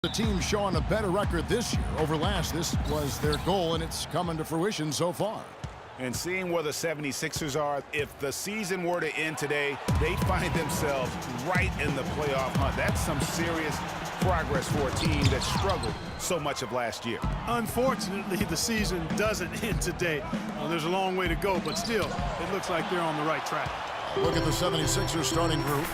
The team showing a better record this year over last. This was their goal, and it's coming to fruition so far. And seeing where the 76ers are, if the season were to end today, they'd find themselves right in the playoff hunt. That's some serious progress for a team that struggled so much of last year. Unfortunately, the season doesn't end today. There's a long way to go, but still, it looks like they're on the right track. Look at the 76ers starting group.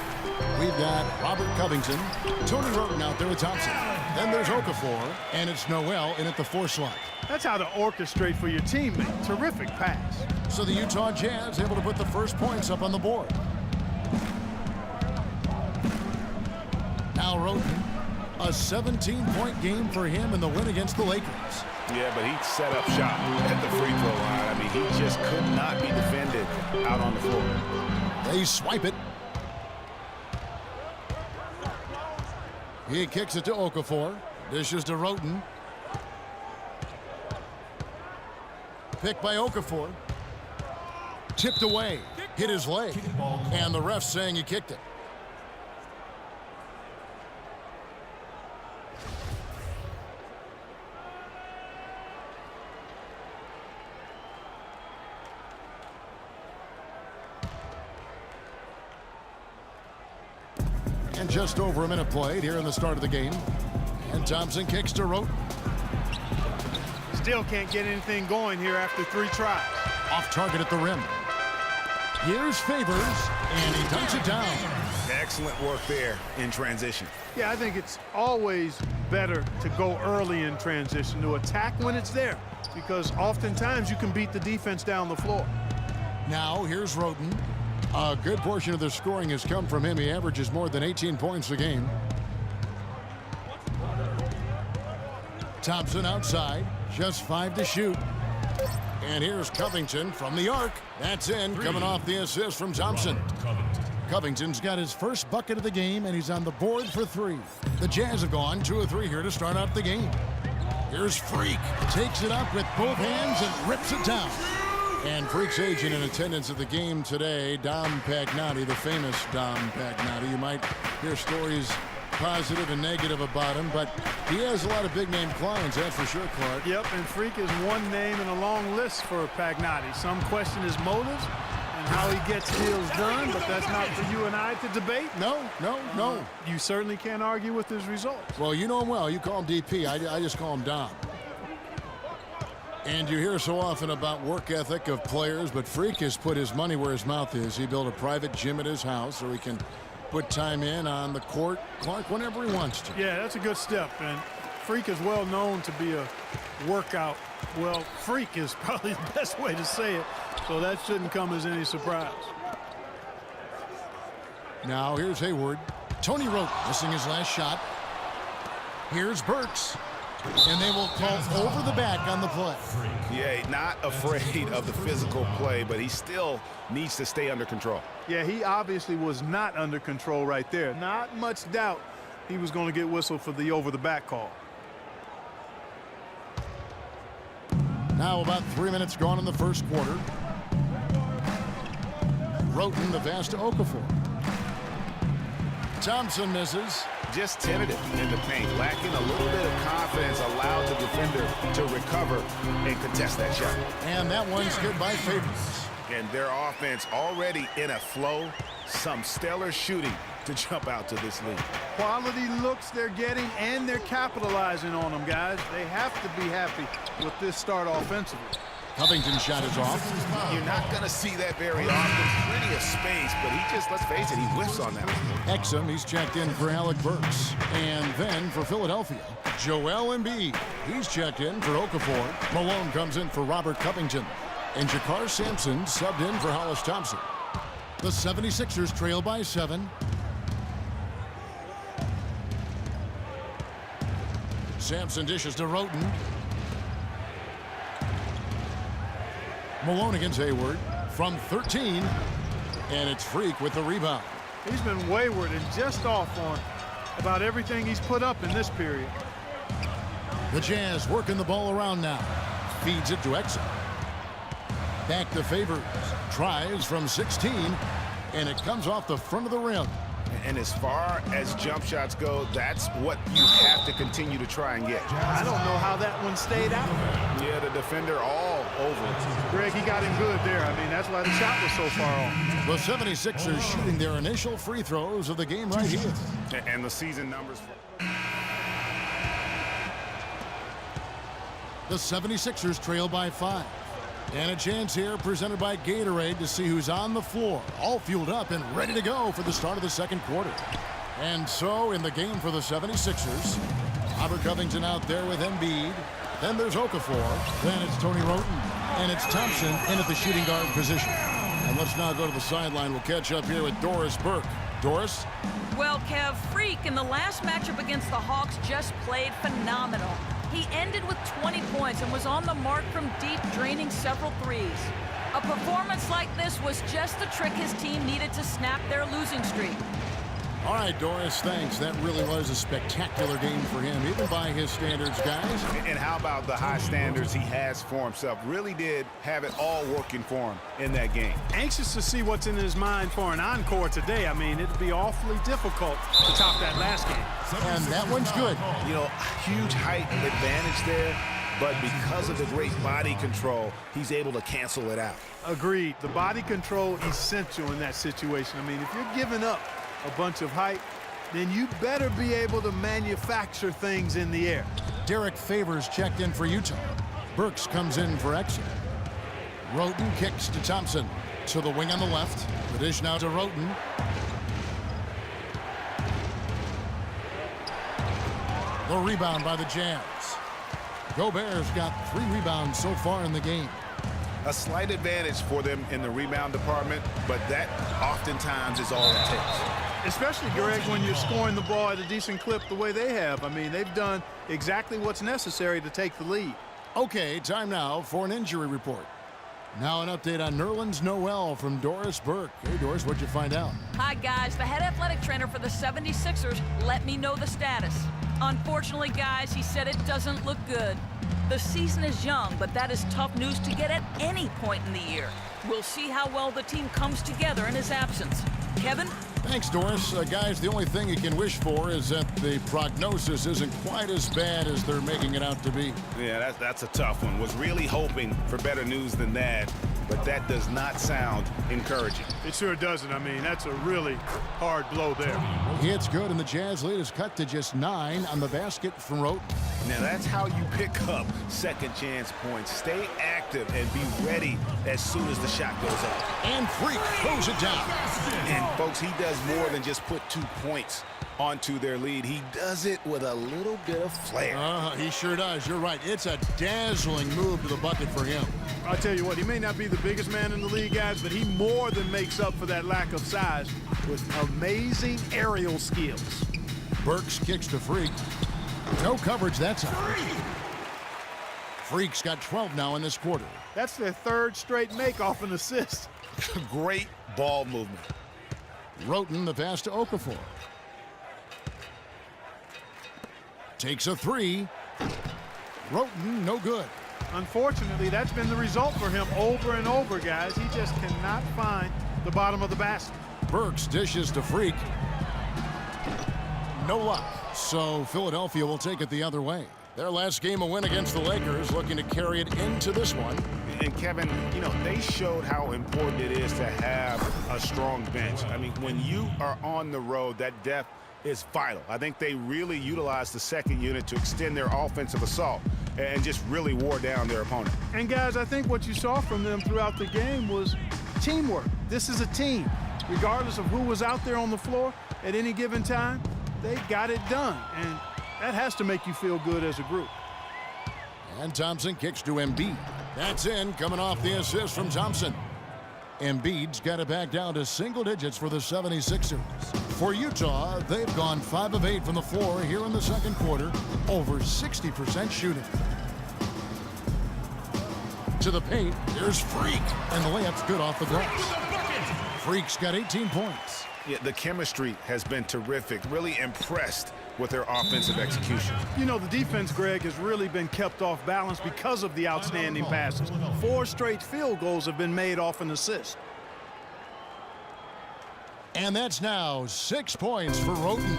We've got Robert Covington, Tony Roten out there with Thompson. Then there's Okafor, and it's Noel in at the 4 slot. That's how to orchestrate for your teammate. Terrific pass. So the Utah Jazz able to put the first points up on the board. Now Roten, a 17-point game for him in the win against the Lakers. Yeah, but he set up shop at the free throw line. I mean, he just could not be defended out on the floor. They swipe it. He kicks it to Okafor. Dishes to Roten. Picked by Okafor. Tipped away. Hit his leg. And the ref's saying he kicked it. And just over a minute played here in the start of the game. And Thompson kicks to Roten. Still can't get anything going here after 3 tries. Off target at the rim. Here's Favors, and he dunks it down. Excellent work there in transition. Yeah, I think it's always better to go early in transition, to attack when it's there, because oftentimes you can beat the defense down the floor. Now here's Roten. A good portion of the scoring has come from him. He averages more than 18 points a game. Thompson outside, just 5 to shoot. And here's Covington from the arc. That's in, coming off the assist from Thompson. Covington's got his first bucket of the game, and he's on the board for 3. The Jazz have gone 2 of 3 here to start out the game. Here's Freak. Takes it up with both hands and rips it down. And Freak's agent in attendance at the game today, Dom Pagnotti, the famous Dom Pagnotti. You might hear stories positive and negative about him, but he has a lot of big-name clients, that's for sure, Clark. Yep, and Freak is one name in a long list for Pagnotti. Some question his motives and how he gets deals done, but that's not for you and I to debate. No. You certainly can't argue with his results. Well, you know him well. You call him DP. I just call him Dom. And you hear so often about work ethic of players, but Freak has put his money where his mouth is. He built a private gym at his house so he can put time in on the court, Clark, whenever he wants to. Yeah, that's a good step. And Freak is well known to be a workout. Well, freak is probably the best way to say it, so that shouldn't come as any surprise. Now here's Hayward. Tony Roten missing his last shot. Here's Burks. And they will call over the back on the play. Yeah, not afraid of the physical play, but he still needs to stay under control. Yeah, he obviously was not under control right there. Not much doubt he was going to get whistled for the over-the-back call. Now about 3 minutes gone in the first quarter. Roten the pass to Okafor. Thompson misses. Just tentative in the paint, lacking a little bit of confidence, allowed the defender to recover and contest that shot. And that one's good by Favors. And their offense already in a flow, some stellar shooting to jump out to this lead. Quality looks they're getting, and they're capitalizing on them, guys. They have to be happy with this start offensively. Covington's shot is off. You're not going to see that very often. Plenty of space, but he just, let's face it, he whiffs on that one. Exum, he's checked in for Alec Burks. And then for Philadelphia, Joel Embiid. He's checked in for Okafor. Malone comes in for Robert Covington. And Jakar Sampson subbed in for Hollis Thompson. The 76ers trail by 7. Sampson dishes to Roten. Malone against Hayward from 13, and it's Freak with the rebound. He's been wayward and just off on about everything he's put up in this period. The Jazz working the ball around now. Feeds it to Exum. Back to Favors. Tries from 16, and it comes off the front of the rim. And as far as jump shots go, that's what you have to continue to try and get. I don't know how that one stayed out. Yeah, the defender all over it. Greg, he got him good there. I mean, that's why the shot was so far off. The 76ers shooting their initial free throws of the game right here. And the season numbers. The 76ers trail by 5. And a chance here presented by Gatorade to see who's on the floor, all fueled up and ready to go for the start of the second quarter. And so in the game for the 76ers, Robert Covington out there with Embiid. Then there's Okafor. Then it's Tony Roten. And it's Thompson in at the shooting guard position. And let's now go to the sideline. We'll catch up here with Doris Burke. Doris? Well, Kev, Freak in the last matchup against the Hawks just played phenomenal. He ended with 20 points and was on the mark from deep, draining several threes. A performance like this was just the trick his team needed to snap their losing streak. All right, Doris, thanks. That really was a spectacular game for him, even by his standards, guys. And how about the high standards he has for himself? Really did have it all working for him in that game. Anxious to see what's in his mind for an encore today. I mean, it'd be awfully difficult to top that last game. And that one's good. You know, huge height advantage there, but because of the great body control, he's able to cancel it out. Agreed. The body control essential in that situation. I mean, if you're giving up a bunch of height, then you better be able to manufacture things in the air. Derek Favors checked in for Utah. Burks comes in for Exeter. Roten kicks to Thompson. To the wing on the left. The dish now to Roten. The rebound by the Jazz. Gobert's got 3 rebounds so far in the game. A slight advantage for them in the rebound department, but that oftentimes is all it takes. Especially, Greg, when you're scoring the ball at a decent clip the way they have. I mean, they've done exactly what's necessary to take the lead. Okay, time now for an injury report. Now an update on Nerlens Noel from Doris Burke. Hey, Doris, what'd you find out? Hi, guys. The head athletic trainer for the 76ers let me know the status. Unfortunately, guys, he said it doesn't look good. The season is young, but that is tough news to get at any point in the year. We'll see how well the team comes together in his absence. Kevin? Thanks, Doris. Guys, the only thing you can wish for is that the prognosis isn't quite as bad as they're making it out to be. Yeah, that's a tough one. Was really hoping for better news than that, but that does not sound encouraging. It sure doesn't. I mean, that's a really hard blow there. It's good, and the Jazz lead is cut to just 9 on the basket from Roten. Now, that's how you pick up second chance points. Stay active and be ready as soon as the shot goes up. And Freak throws it down. And, folks, he does more than just put 2 points onto their lead. He does it with a little bit of flair. He sure does. You're right. It's a dazzling move to the bucket for him. I'll tell you what, he may not be the biggest man in the league, guys, but he more than makes up for that lack of size with amazing aerial skills. Burks kicks to Freak. No coverage that time. Freak's got 12 now in this quarter. That's their 3rd straight make off an assist. Great ball movement. Roten the pass to Okafor. Takes a 3. Roten, no good. Unfortunately, that's been the result for him over and over, guys. He just cannot find the bottom of the basket. Burks dishes to Freak. No luck. So Philadelphia will take it the other way. Their last game a win against the Lakers, looking to carry it into this one. And Kevin, you know, they showed how important it is to have a strong bench. I mean, when you are on the road, that depth is vital. I think they really utilized the second unit to extend their offensive assault and just really wore down their opponent. And guys, I think what you saw from them throughout the game was teamwork. This is a team. Regardless of who was out there on the floor at any given time, they got it done. And that has to make you feel good as a group. And Thompson kicks to Embiid. That's in, coming off the assist from Thompson. Embiid's got it back down to single digits for the 76ers. For Utah, they've gone 5 of 8 from the floor here in the second quarter, over 60% shooting. To the paint, there's Freak, and the layup's good off the glass. Freak's got 18 points. Yeah, the chemistry has been terrific. Really impressed with their offensive execution. You know, the defense, Greg, has really been kept off balance because of the outstanding passes. 4 straight field goals have been made off an assist. And that's now 6 points for Roten.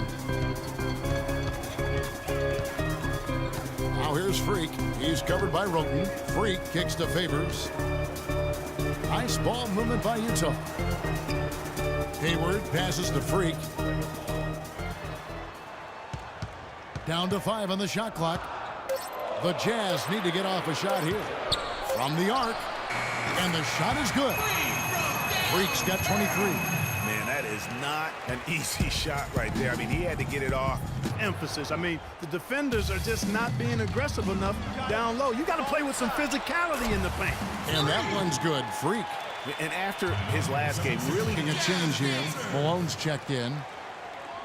Now here's Freak. He's covered by Roten. Freak kicks to Favors. Nice ball movement by Utah. Hayward passes to Freak. Down to 5 on the shot clock. The Jazz need to get off a shot here. From the arc. And the shot is good. Freak's got 23. Man, that is not an easy shot right there. I mean, he had to get it off. Emphasis. I mean, the defenders are just not being aggressive enough down low. You got to play with some physicality in the paint. And that one's good. Freak. And after his last game, really Getting a change here. Malone's checked in.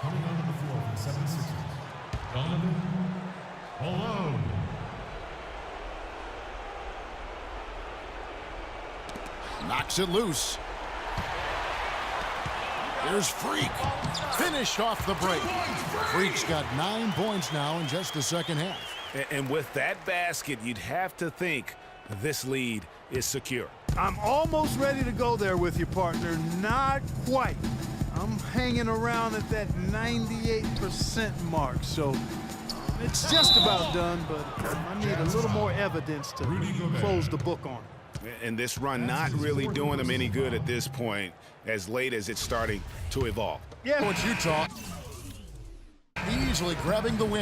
Coming onto the floor for the 76ers, Donovan Malone. Knocks it loose. Here's Freak. Finished off the break. Freak's got 9 points now in just the second half. And with that basket, you'd have to think this lead is secure. I'm almost ready to go there with you, partner. Not quite. I'm hanging around at that 98% mark, so it's just about done, but I need a little more evidence to close the book on it. And this run not really doing them any good at this point, as late as it's starting to evolve. Yeah. It's Utah. Easily grabbing the win.